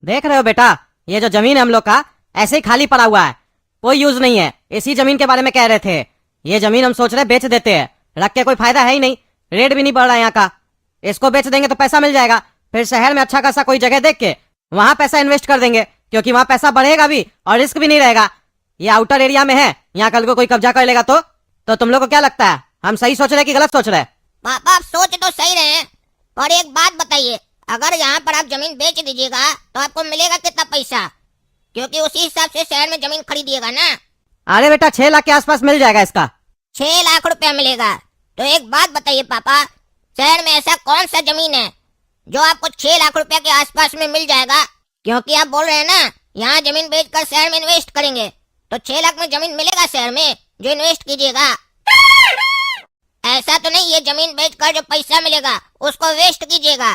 देख रहे हो बेटा, ये जो जमीन है हम लोग का ऐसे ही खाली पड़ा हुआ है, कोई यूज नहीं है। इसी जमीन के बारे में कह रहे थे। ये जमीन हम सोच रहे बेच देते हैं, रख के कोई फायदा है ही नहीं, रेट भी नहीं बढ़ रहा है यहाँ का। इसको बेच देंगे तो पैसा मिल जाएगा, फिर शहर में अच्छा खासा कोई जगह देख के वहां पैसा इन्वेस्ट कर देंगे, क्योंकि वहां पैसा बढ़ेगा भी और रिस्क भी नहीं रहेगा। ये आउटर एरिया में है, यहाँ कल को कोई कब्जा कर लेगा तो तुम लोग को क्या लगता है, हम सही सोच रहे कि गलत सोच रहे? पापा आप सोच तो सही रहे हैं, और एक बात बताइए, अगर यहाँ पर आप जमीन बेच दीजिएगा तो आपको मिलेगा कितना पैसा? क्योंकि उसी हिसाब से शहर में जमीन खरीदिएगा ना। अरे बेटा 6 लाख के आसपास मिल जाएगा इसका। 6 लाख रुपया मिलेगा? तो एक बात बताइए पापा, शहर में ऐसा कौन सा जमीन है जो आपको 6 लाख रुपया के आसपास में मिल जाएगा? क्योंकि आप बोल रहे हैं ना यहाँ जमीन बेचकर शहर में इन्वेस्ट करेंगे, तो 6 लाख में जमीन मिलेगा शहर में जो इन्वेस्ट कीजिएगा? ऐसा तो नहीं, ये जमीन बेचकर जो पैसा मिलेगा उसको वेस्ट कीजिएगा।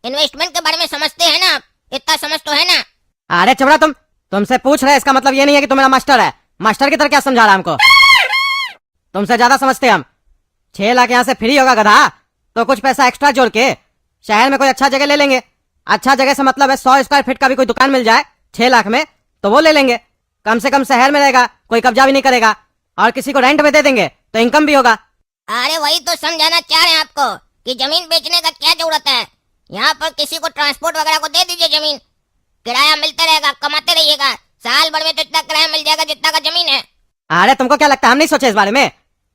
इन्वेस्टमेंट के बारे में समझते हैं ना आप, इतना समझ तो है ना? अरे चबड़ा, तुमसे पूछ रहे, इसका मतलब ये नहीं है कि तुम मेरा मास्टर है। मास्टर की तरह क्या समझा रहा है हमको? तुमसे ज्यादा समझते हम। 6 लाख यहाँ से फ्री होगा गधा, तो कुछ पैसा एक्स्ट्रा जोड़ के शहर में कोई अच्छा जगह ले लेंगे। अच्छा जगह से मतलब है 100 स्क्वायर फीट का भी कोई दुकान मिल जाए 6 लाख में तो वो ले लेंगे। कम से कम शहर में रहेगा, कोई कब्जा भी नहीं करेगा, और किसी को रेंट में दे देंगे तो इनकम भी होगा। अरे वही तो समझाना चाह रहे हैं आपको कि जमीन बेचने का क्या जरूरत है। यहाँ पर किसी को ट्रांसपोर्ट वगैरह को दे दीजिए जमीन, किराया मिलता रहेगा, कमाते रहिएगा। साल भर में तो इतना किराया मिल जाएगा जितना का जमीन है। अरे तुमको क्या लगता है हम नहीं सोचे इस बारे में?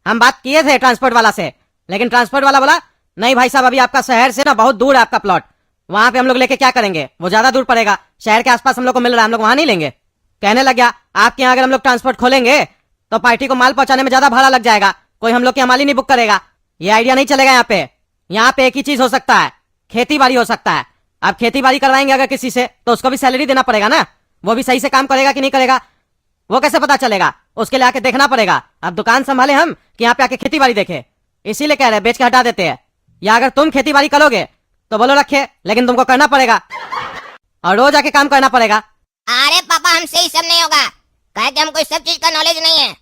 हम बात किए थे ट्रांसपोर्ट वाला से, लेकिन ट्रांसपोर्ट वाला बोला नहीं भाई साहब, अभी आपका शहर से ना बहुत दूर है आपका प्लॉट, वहां पे हम लोग लेके क्या करेंगे, वो ज्यादा दूर पड़ेगा। शहर के आसपास हम लोग को मिल रहा है, हम लोग वहां नहीं लेंगे। कहने लग गया आपके यहाँ अगर हम लोग ट्रांसपोर्ट खोलेंगे तो पार्टी को माल पहुंचाने में ज्यादा भाड़ा लग जाएगा, कोई हम लोग की माल ही नहीं बुक करेगा। ये आइडिया नहीं चलेगा यहाँ पे। यहाँ पे एक ही चीज हो सकता है, खेती बाड़ी हो सकता है। अब खेती बाड़ी करवाएंगे अगर किसी से तो उसको भी सैलरी देना पड़ेगा ना, वो भी सही से काम करेगा कि नहीं करेगा वो कैसे पता चलेगा? उसके लिए आके देखना पड़ेगा। अब दुकान संभाले हम कि यहाँ पे आके खेती बाड़ी देखे, इसीलिए कह रहे बेच के हटा देते हैं। या अगर तुम खेती बाड़ी करोगे तो बोलो रखे, लेकिन तुमको करना पड़ेगा और रोज आके काम करना पड़ेगा। अरे पापा हमसे ही सब नहीं होगा, कहे कि हमको इस सब चीज का नॉलेज नहीं है।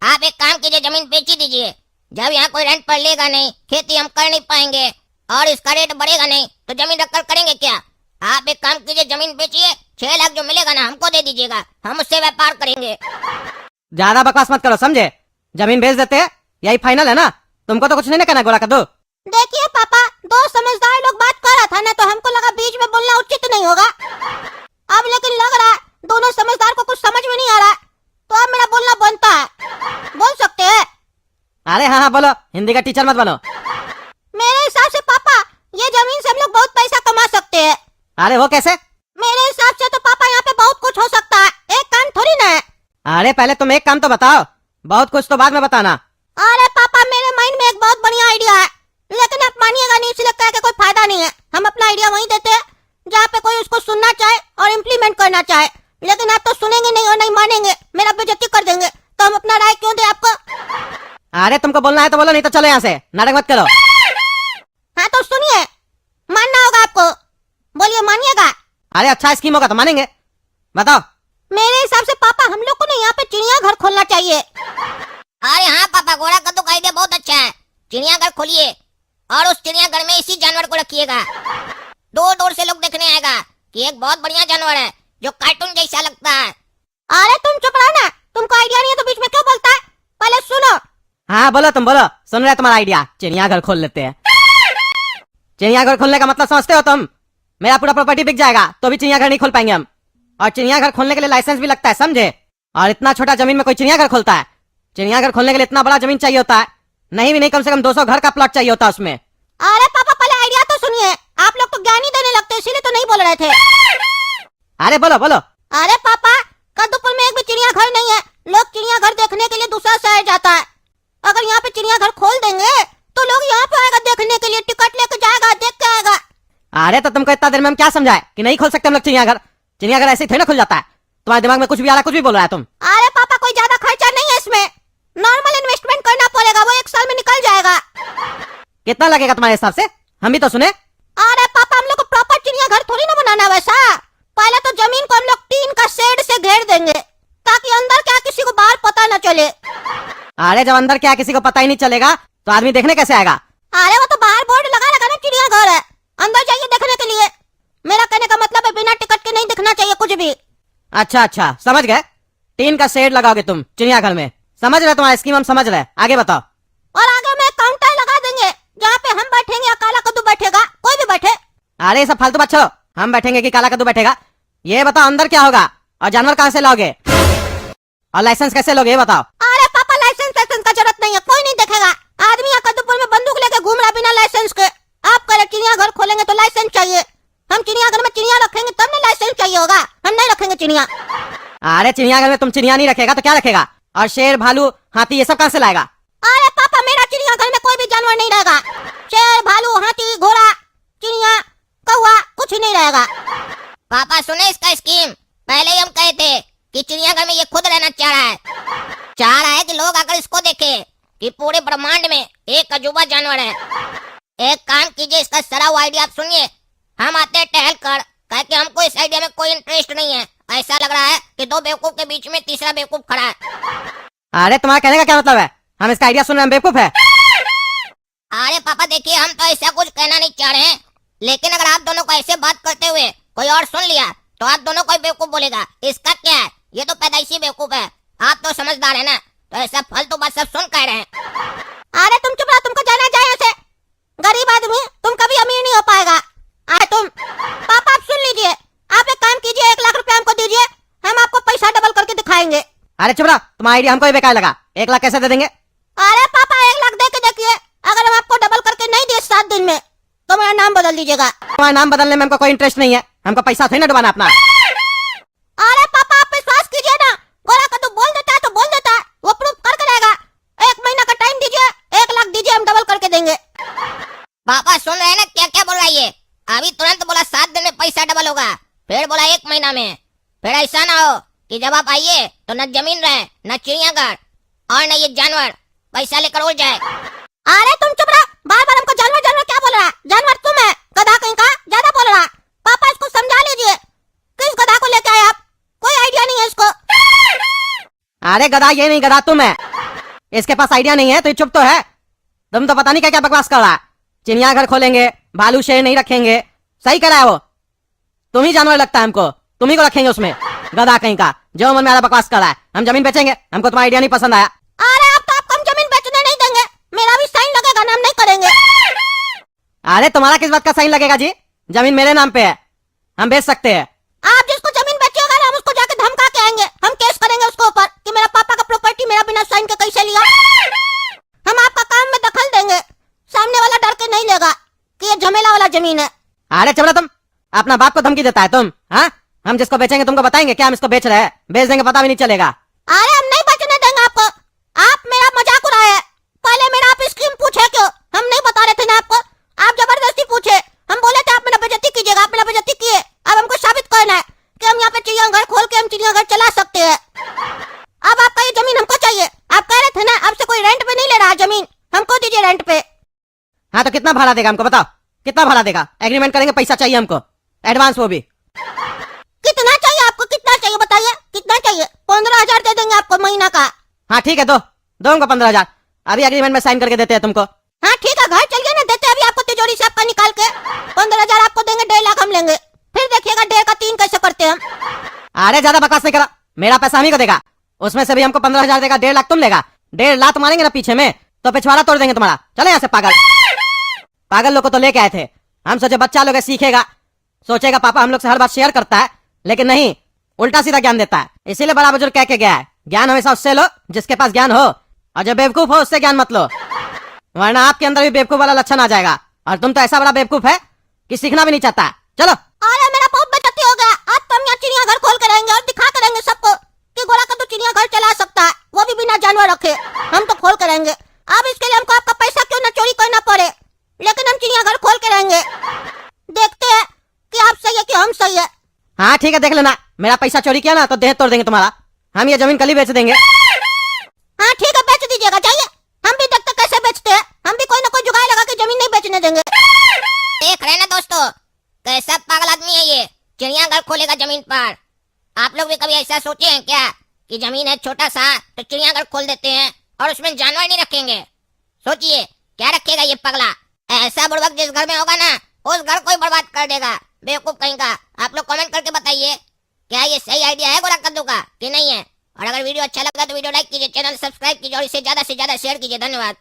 आप एक काम कीजिए, जमीन बेच ही दीजिए। जब यहाँ कोई रेंट पर लेगा नहीं, खेती हम कर नहीं पाएंगे और इसका रेट बढ़ेगा नहीं, तो जमीन रखकर करेंगे क्या? आप एक काम कीजिए, जमीन बेचिए, 6 लाख जो मिलेगा ना हमको दे दीजिएगा, हम उससे व्यापार करेंगे। ज्यादा बकवास मत करो, समझे? जमीन बेच देते हैं, यही फाइनल है ना? तुमको तो कुछ नहीं ना कहना गोरा कद्दू। देखिए पापा, दो समझदार लोग बात कर रहा था ना, तो हमको लगा बीच में बोलना उचित नहीं होगा। अब लेकिन लग रहा है दोनों समझदार को कुछ समझ में नहीं आ रहा है, तो अब मेरा बोलना बनता है। बोल सकते हैं? अरे हाँ बोलो, हिंदी का टीचर मत बनो। मेरे हिसाब से पापा ये जमीन से हम लोग बहुत पैसा कमा सकते हैं। अरे वो कैसे? मेरे हिसाब से तो पापा यहाँ पे बहुत कुछ हो सकता है, एक काम थोड़ी ना है। अरे पहले तुम एक काम तो बताओ, बहुत कुछ तो बाद में बताना। अरे पापा मेरे माइंड में एक बहुत बढ़िया आइडिया है, लेकिन आप मानिएगा नहीं, इसलिए कह के कोई फायदा नहीं है। हम अपना आइडिया वहीं देते हैं जहाँ पे कोई उसको सुनना चाहे और इम्प्लीमेंट करना चाहे, लेकिन आप तो सुनेंगे नहीं और नहीं मानेंगे, मेरा बेइज्जती कर देंगे, तो हम अपना राय क्यों दे आपको? अरे तुमको बोलना है तो बोलो, नहीं तो चलो यहाँ से, नाटक मत करो। हाँ तो सुनिए, मानना होगा आपको, बोलिए मानिएगा। अरे अच्छा स्कीम होगा तो मानेंगे, बताओ। मेरे हिसाब से पापा हम लोग को ना यहाँ पे चिड़ियाघर खोलना चाहिए। अरे हाँ पापा, गोरा कद्दू का आइडिया बहुत अच्छा है। चिड़ियाघर खोलिए और उस चिड़ियाघर में इसी जानवर को रखिएगा। दूर दूर से लोग देखने आएगा कि एक बहुत बढ़िया जानवर है जो कार्टून जैसा लगता है। अरे तुम चुप रहो ना, तुमको आइडिया नहीं है तो बीच में क्यों बोलता है? पहले सुनो। हाँ बोलो, तुम बोलो, सुन रहे तुम्हारा आइडिया। चिड़ियाघर खोल लेते हैं। चिड़ियाघर खोलने का मतलब समझते हो तुम? मेरा पूरा प्रॉपर्टी बिक जाएगा तो भी चिड़ियाघर नहीं खोल पाएंगे हम, और चिड़ियाघर खोलने के लिए लाइसेंस भी लगता है, समझे? और इतना छोटा जमीन में कोई चिड़ियाघर खोलता है? चिड़ियाघर खोलने के लिए इतना बड़ा जमीन चाहिए होता है, नहीं भी नहीं कम से कम 200 घर का प्लॉट चाहिए होता है उसमें। अरे पापा पहले आइडिया तो सुनिए, आप लोग तो ज्ञानी देने लगते इसीलिए तो नहीं बोल रहे थे। अरे बोलो बोलो। अरे पापा, कद्दूपुर में एक भी चिड़ियाघर नहीं है, लोग चिड़ियाघर देखने के लिए दूसरा शहर जाता है। अगर यहाँ पे चिड़ियाघर खोल देंगे तो लोग यहाँ पे आएगा देखने के लिए, टिकट लेके जाएगा, देख के आएगा। अरे तो तुमको इतना देर में हम क्या समझाए कि नहीं खोल सकते हम लोग चिड़ियाघर? चिड़ियाघर ऐसे ही थोड़ी ना खुल जाता है, तुम्हारे दिमाग में कुछ भी आ रहा, कुछ भी बोल रहा है तुम। अरे पापा कोई ज्यादा खर्चा नहीं है इसमें, नॉर्मल इन्वेस्टमेंट करना पड़ेगा, वो 1 साल में निकल जाएगा। कितना लगेगा तुम्हारे हिसाब से, हम भी तो सुने। अरे पापा हम लोग को प्रॉपर चिड़ियाघर थोड़ी ना बनाना वैसा। पहले तो जमीन को हम लोग टीन का शेड से घेर देंगे ताकि अंदर क्या किसी को बाहर पता न चले। अरे जब अंदर क्या किसी को पता ही नहीं चलेगा तो आदमी देखने कैसे आएगा? अरे वो तो बाहर बोर्ड लगा लगा ना चिड़ियाघर है, अंदर जाइए देखने के लिए। मेरा कहने का मतलब है बिना अच्छा अच्छा, समझ गए। टीन का शेड लगाओगे तुम चिड़ियाघर में। समझ रहे, तुम्हारा स्कीम हम समझ रहे। आगे बताओ। और आगे में काउंटर लगा देंगे जहाँ पे हम बैठेंगे या काला कद्दू बैठेगा, कोई भी बैठे। अरे सब फालतू बात छोड़ो, हम बैठेंगे कि काला कद्दू बैठेगा ये बताओ। अंदर क्या होगा और जानवर कहाँ से लाओगे और लाइसेंस कैसे लोगे ये बताओ। अरे पापा लाइसेंस का जरूरत नहीं है, कोई नहीं देखेगा। आदमी यहाँ कद्दूपुर में बंदूक लेके घूम रहा बिना लाइसेंस के। आप कह रहे चिड़ियाघर खोलेंगे तो लाइसेंस चाहिए। हम चिड़ियाघर में चिड़िया रखेंगे तब ना लाइसेंस चाहिए होगा, हम नहीं रखेंगे चिड़िया। अरे चिड़ियाघर में तुम चिड़िया नहीं रखेगा तो क्या रखेगा? और शेर भालू हाथी ये सब कहाँ से लाएगा? अरे पापा मेरा चिड़ियाघर में कोई भी जानवर नहीं रहेगा। शेर भालू हाथी घोड़ा चिड़िया कौवा कुछ नहीं रहेगा। पापा सुने इसका स्कीम। पहले ही हम कहे थे कि चिड़ियाघर में ये खुद रहना चाह रहा है कि लोग आकर इसको देखे कि पूरे ब्रह्मांड में एक अजूबा जानवर है। एक काम कीजिए, इसका सारा आइडिया आप सुनिए। हम आते हैं टहल कर, कह के हमको इस आइडिया में कोई इंटरेस्ट नहीं है। ऐसा लग रहा है कि दो बेवकूफ के बीच में तीसरा बेवकूफ खड़ा है। अरे तुम्हारा कहने का क्या मतलब है? हम इसका आइडिया सुन रहे हैं, बेवकूफ है? अरे पापा देखिए, हम तो ऐसा कुछ कहना नहीं चाह रहे हैं, लेकिन अगर आप दोनों को ऐसे बात करते हुए कोई और सुन लिया तो आप दोनों को बेवकूफ बोलेगा। इसका क्या है, ये तो पैदाइशी बेवकूफ है। आप तो समझदार है ना, तो ऐसा फालतू बात सब सुन कह रहे हैं। अरे तुम चुप रहो, तुमको जाना चाहिए ऐसे। गरीब आदमी, तुम कभी अमीर नहीं हो पाएगा। अरे तुम पापा आप सुन लीजिए, आप एक काम कीजिए, 1 लाख रुपया हमको दीजिए, हम आपको पैसा डबल करके दिखाएंगे। अरे चुप रहो, तुम्हारा आइडिया हमको ही बेकार लगा। 1 लाख कैसे दे देंगे? अरे पापा 1 लाख दे के देखिए, अगर हम आपको डबल करके नहीं दिए 7 दिन में तो मेरा नाम बदल दीजिएगा। तुम्हारा नाम बदलने में हमको कोई इंटरेस्ट नहीं है, हमको पैसा थोड़ी ना डुबाना अपना। अरे पापा आप विश्वास कीजिए ना, गोरा कद्दू बोल देता है तो बोल देता है, वो प्रूफ करके रहेगा। 1 महीना का टाइम दीजिए, 1 लाख दीजिए, हम डबल करके देंगे। पापा सुन रहे हैं ना क्या क्या बोल रहा है ये? अभी तुरंत बोला 7 दिन में पैसा डबल होगा, फिर बोला 1 महीना में। फिर ऐसा ना हो कि जब आप आइए तो न जमीन रहे न चिड़ियाघर और न ये जानवर पैसा लेकर उड़ जाए। अरे तुम चुप रहो, बार बार हमको जानवर जानवर क्या बोल रहा है? जानवर तुम है, गधा कहीं का, ज्यादा बोल रहा है। पापा इसको समझा लीजिए, किस गधा को लेके आए आप? कोई आइडिया नहीं है इसको। अरे गधा ये नहीं, गधा तुम है। इसके पास आइडिया नहीं है तो ये चुप तो है। तुम तो पता नहीं क्या क्या बकवास कर रहा है। चिड़ियाघर खोलेंगे, भालू शेर नहीं रखेंगे, सही करा है वो। तुम ही जानवर लगता है हमको, तुम ही को रखेंगे उसमें। गधा कहीं का, जो मन में आ बकवास कर रहा है। हम जमीन बेचेंगे, हमको तुम्हारा आइडिया नहीं पसंद आया। अरे अब तो आपको हम जमीन बेचने नहीं देंगे, मेरा भी साइन लगेगा ना, हम नहीं करेंगे। अरे तुम्हारा किस बात का साइन लगेगा जी? जमीन मेरे नाम पे है, हम बेच सकते हैं। आप जिसको जमीन बेचिएगा ना, हम उसको जाके धमका के आएंगे, हम केस करेंगे उसको ऊपर कि मेरा पापा का प्रॉपर्टी मेरा बिना साइन के कैसे लिया। हम आपका काम में दखल देंगे, सामने वाला डर के नहीं लेगा कि ये झमेला वाला जमीन है। अरे चबड़ा, तुम अपना बाप को धमकी देता है तुम? हाँ, हम जिसको बेचेंगे तुमको बताएंगे क्या हम इसको बेच रहे हैं? बेच देंगे पता भी नहीं चलेगा। अरे हम नहीं बेचने देंगे आपको, आप मेरा मजाक उड़ाए। पहले मेरा आप स्कीम पूछे क्यों? हम नहीं बता रहे थे ना आपको, आप जबरदस्ती पूछे। हम बोले थे आप मेरा बेइज्जती कीजिएगा, आप मेरा बेइज्जती किए। अब हमको साबित करना है कि हम यहाँ पे चिड़ियाघर खोल के हम चिड़ियाघर चला सकते हैं। अब आपका ये जमीन हमको चाहिए। आप कह रहे थे ना आपसे कोई रेंट पे नहीं ले रहा जमीन, हमको दीजिए रेंट पे। हाँ तो कितना भाड़ा देगा हमको बताओ, कितना भाड़ा देगा? एग्रीमेंट करेंगे, पैसा चाहिए हमको, एडवांस वो भी। कितना चाहिए आपको, कितना चाहिए बताइए, कितना चाहिए? 15,000 दे देंगे आपको महीना का। हाँ ठीक है, दो हमको 15,000, अभी एग्रीमेंट में साइन करके देते हैं तुमको। हाँ ठीक है, घर चलिए ना, देते अभी आपको तिजोरी से आपका निकाल के। 15,000 आपको देंगे, 1.5 लाख हम लेंगे, फिर देखिएगा 1.5 का 3 कैसे करते हैं हम। अरे ज्यादा बकवास नहीं करा, मेरा पैसा हम ही को देगा, उसमें से भी हमको 15,000 देगा, 1.5 लाख तुम लेगा। 1.5 लाख मारेंगे ना पीछे में तो पिछवाड़ा तोड़ देंगे तुम्हारा। चले यहाँ से पागल लोग को तो लेके आए थे। हम सोचे बच्चा लोग सीखेगा, सोचेगा पापा हम लोग से हर बात शेयर करता है, लेकिन नहीं, उल्टा सीधा ज्ञान देता है। इसीलिए बड़ा बुजुर्ग कह के गया है, ज्ञान हमेशा उससे लो जिसके पास ज्ञान हो, और जो बेवकूफ हो उससे ज्ञान मत लो, वरना आपके अंदर भी बेवकूफ वाला लक्षण आ जाएगा। और तुम तो ऐसा बड़ा बेवकूफ है कि सीखना भी नहीं चाहता। चलो। अरे मेरा बहुत बेइज्जती हो गया। आज तो हम यहाँ चिड़ियाघर खोल के रहेंगे और दिखा के रहेंगे सबको कि गोरा कद्दू चिड़ियाघर चला सकता है, वो भी बिना जानवर रखे। हम तो खोल के रहेंगे। अब इसके लिए हमको आपका पैसा क्यों ना चोरी करना पड़े, लेकिन हम चिड़ियाघर खोल के रहेंगे। देखते हैं कि आप सही है कि हम सही है। हाँ ठीक है, देख लेना, मेरा पैसा चोरी किया ना तो देह तोड़ देंगे तुम्हारा। हम ये जमीन कल ही बेच देंगे। हाँ ठीक है, बेच दीजिएगा, चाहिए। हम भी देखते कैसे बेचते हैं, हम भी कोई ना कोई जुगाड़ लगा के जमीन नहीं बेचने देंगे। देख रहे ना दोस्तों, कैसा पागल आदमी है ये, चिड़ियाघर खोलेगा जमीन पर। आप लोग भी कभी ऐसा सोचे हैं क्या कि जमीन है छोटा सा तो चिड़ियाघर खोल देते हैं और उसमें जानवर नहीं रखेंगे? सोचिए क्या रखेगा ये पगला। ऐसा बुड़बक जिस घर में होगा ना, उस घर को ही बर्बाद कर देगा, बेवकूफ कहीं का। आप लोग कमेंट करके बताइए क्या ये सही आइडिया है गोरा कद्दू का कि नहीं है? और अगर वीडियो अच्छा लगा तो वीडियो लाइक कीजिए, चैनल सब्सक्राइब कीजिए और इसे ज्यादा से ज्यादा शेयर कीजिए। धन्यवाद।